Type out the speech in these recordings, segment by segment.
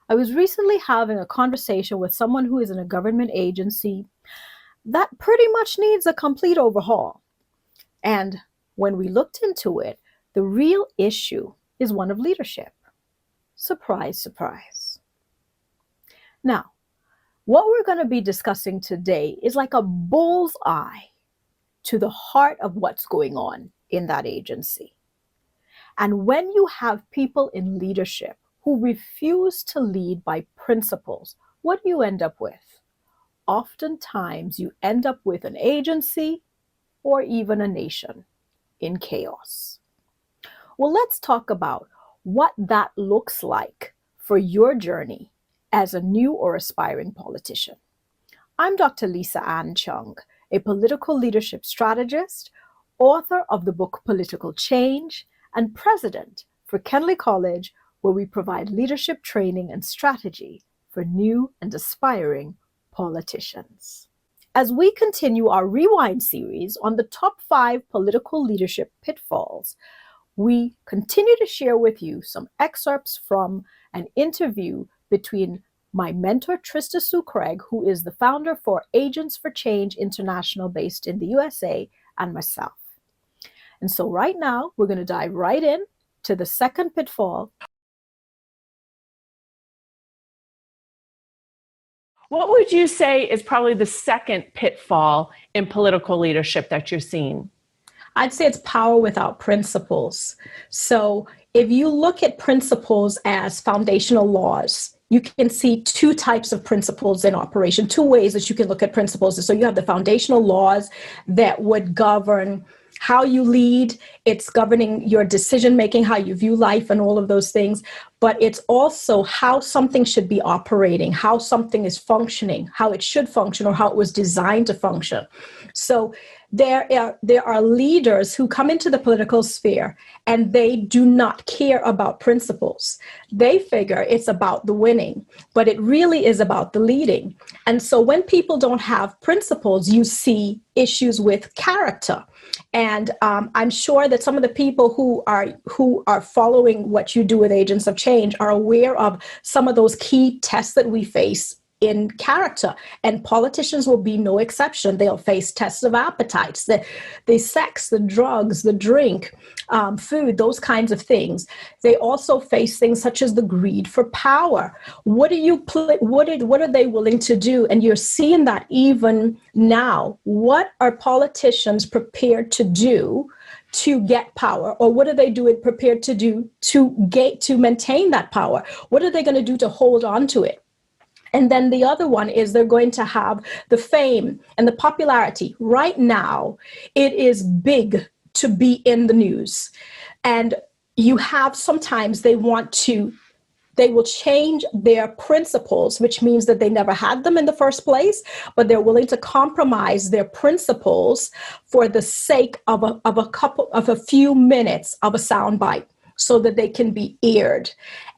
I was recently having a conversation with someone who is in a government agency that pretty much needs a complete overhaul. And when we looked into it, the real issue is one of leadership. Surprise, surprise. Now, what we're going to be discussing today is like a bull's eye to the heart of what's going on in that agency. And when you have people in leadership who refuse to lead by principles, what do you end up with? Oftentimes, you end up with an agency or even a nation in chaos. Well, let's talk about what that looks like for your journey as a new or aspiring politician. I'm Dr. Lisa Ann Chung, a political leadership strategist, author of the book Political Change, and president for Kenley College, where we provide leadership training and strategy for new and aspiring politicians. As we continue our Rewind series on the top 5 political leadership pitfalls, we continue to share with you some excerpts from an interview between my mentor, Trista Sue Craig, who is the founder for Agents for Change International based in the USA, and myself. And so right now, we're going to dive right in to the second pitfall. What would you say is probably the second pitfall in political leadership that you're seeing? I'd say it's power without principles. So if you look at principles as foundational laws, you can see two types of principles in operation, two ways that you can look at principles. So you have the foundational laws that would govern how you lead, it's governing your decision making, how you view life and all of those things, but it's also how something should be operating, how something is functioning, how it should function or how it was designed to function. So there are leaders who come into the political sphere and they do not care about principles. They figure it's about the winning, but it really is about the leading. And so when people don't have principles, you see issues with character. And I'm sure that some of the people who are following what you do with Agents of Change are aware of some of those key tests that we face in character, and politicians will be no exception. They'll face tests of appetites, the sex, the drugs, the drink, food, those kinds of things. They also face things such as the greed for power. What are they willing to do? And you're seeing that even now. What are politicians prepared to do to get power, or what are they prepared to do to maintain that power? What are they going to do to hold on to it? And then the other one is they're going to have the fame and the popularity. Right now, it is big to be in the news. And you have sometimes they will change their principles, which means that they never had them in the first place, but they're willing to compromise their principles for the sake of a few minutes of a soundbite, so that they can be aired.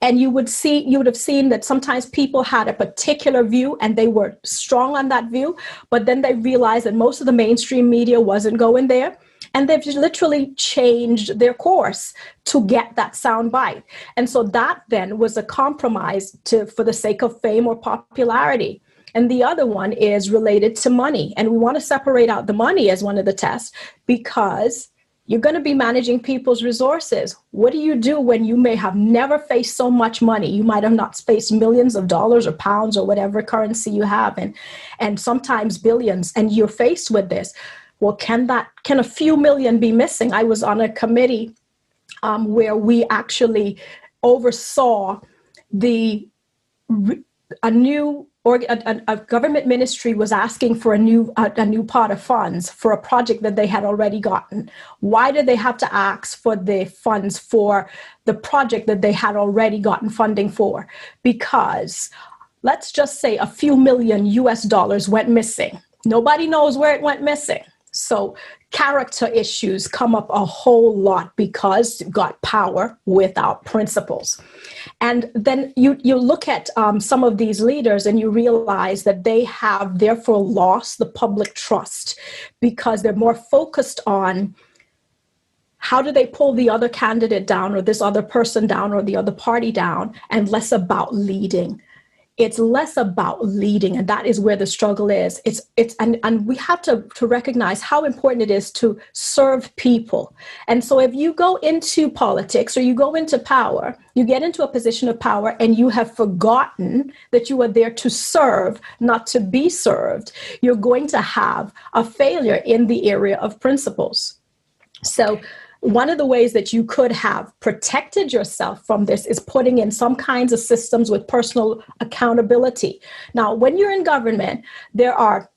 And you would have seen that sometimes people had a particular view and they were strong on that view, but then they realized that most of the mainstream media wasn't going there. And they've literally changed their course to get that sound bite. And so that then was a compromise for the sake of fame or popularity. And the other one is related to money. And we want to separate out the money as one of the tests, because you're going to be managing people's resources. What do you do when you may have never faced so much money? You might have not faced millions of dollars or pounds or whatever currency you have, and sometimes billions, and you're faced with this. Well, can a few million be missing? I was on a committee where we actually oversaw a government ministry was asking for a new pot of funds for a project that they had already gotten. Why did they have to ask for the funds for the project that they had already gotten funding for? Because let's just say a few million US went missing. Nobody knows where it went missing. So character issues come up a whole lot because you've got power without principles. And then you look at some of these leaders and you realize that they have therefore lost the public trust because they're more focused on how do they pull the other candidate down or this other person down or the other party down, and less about leading. It's less about leading, and that is where the struggle is. And we have to recognize how important it is to serve people. And so if you go into politics or you go into power, you get into a position of power and you have forgotten that you are there to serve, not to be served, you're going to have a failure in the area of principles. So one of the ways that you could have protected yourself from this is putting in some kinds of systems with personal accountability. Now, when you're in government, there are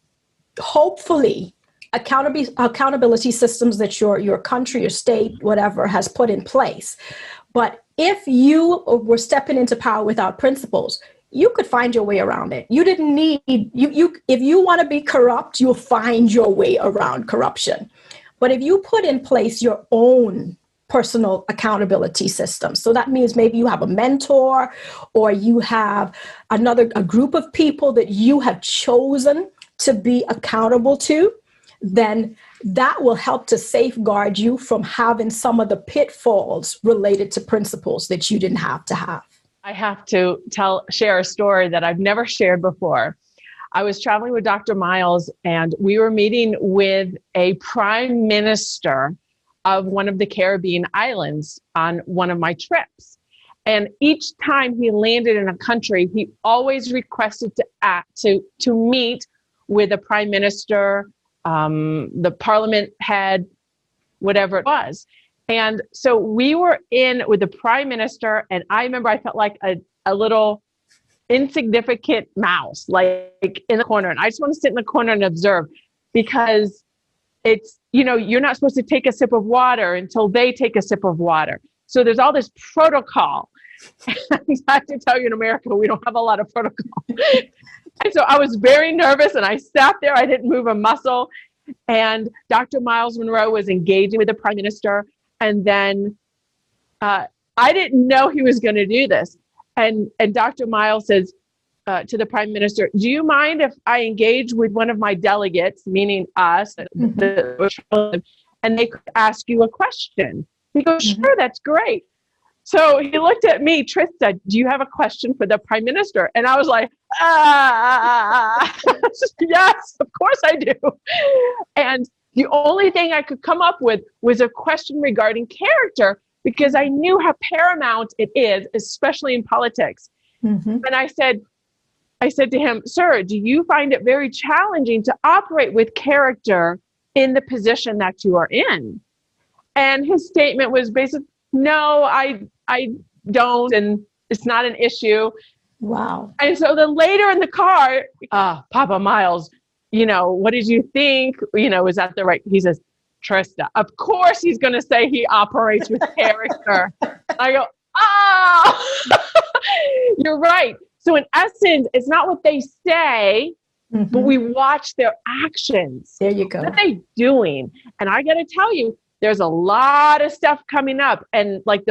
hopefully accountability systems that your country, your state, whatever, has put in place. But if you were stepping into power without principles, you could find your way around it. You didn't need, if you want to be corrupt, you'll find your way around corruption. But if you put in place your own personal accountability system, so that means maybe you have a mentor or you have a group of people that you have chosen to be accountable to, then that will help to safeguard you from having some of the pitfalls related to principles that you didn't have to have. I have to share a story that I've never shared before. I was traveling with Dr. Miles, and we were meeting with a prime minister of one of the Caribbean islands on one of my trips. And each time he landed in a country, he always requested to meet with the prime minister, the parliament head, whatever it was. And so we were in with the prime minister, and I remember I felt like a little insignificant mouse, like in the corner. And I just want to sit in the corner and observe, because it's, you're not supposed to take a sip of water until they take a sip of water. So there's all this protocol. And I have to tell you, in America, we don't have a lot of protocol. And so I was very nervous, and I sat there. I didn't move a muscle. And Dr. Miles Monroe was engaging with the prime minister. And then I didn't know he was going to do this. And Dr. Miles says to the prime minister, "Do you mind if I engage with one of my delegates," meaning us, and they could ask you a question? He goes, "Sure, that's great." So he looked at me, "Trista, do you have a question for the prime minister?" And I was like, yes, of course I do. And the only thing I could come up with was a question regarding character, because I knew how paramount it is, especially in politics. And I said to him, "Sir, do you find it very challenging to operate with character in the position that you are in?" And his statement was basically, "No, I don't, and it's not an issue." Wow. And so then later in the car, "Papa Miles, what did you think? Is that the right?" He says, "Trista, of course he's going to say he operates with character." I go, you're right. So in essence, it's not what they say, but we watch their actions. There you go. What are they doing? And I got to tell you, there's a lot of stuff coming up. And like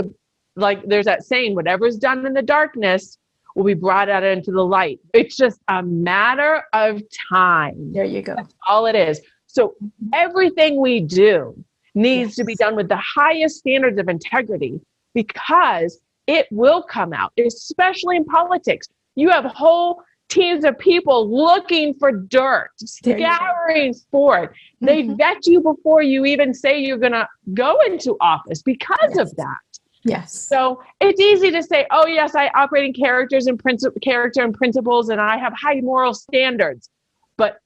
there's that saying, whatever's done in the darkness will be brought out into the light. It's just a matter of time. There you go. That's all it is. So everything we do needs to be done with the highest standards of integrity, because it will come out, especially in politics. You have whole teams of people looking for dirt, scouring for it. They vet you before you even say you're going to go into office because of that. Yes. So it's easy to say, "Oh yes, I operate in character and principles, and I have high moral standards," but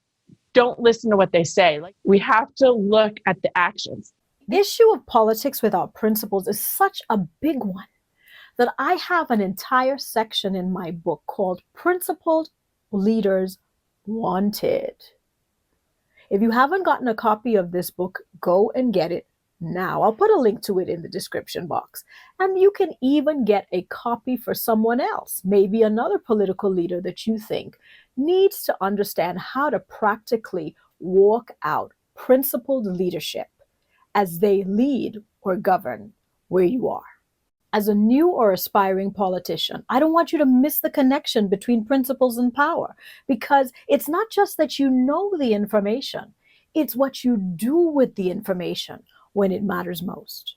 don't listen to what they say. Like, we have to look at the actions. The issue of politics without principles is such a big one that I have an entire section in my book called Principled Leaders Wanted. If you haven't gotten a copy of this book, go and get it now. I'll put a link to it in the description box. And you can even get a copy for someone else, maybe another political leader that you think needs to understand how to practically walk out principled leadership as they lead or govern where you are. As a new or aspiring politician, I don't want you to miss the connection between principles and power, because it's not just that you know the information, it's what you do with the information when it matters most.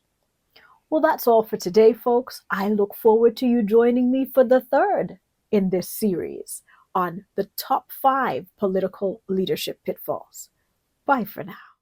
Well, that's all for today, folks. I look forward to you joining me for the third in this series on the top 5 political leadership pitfalls. Bye for now.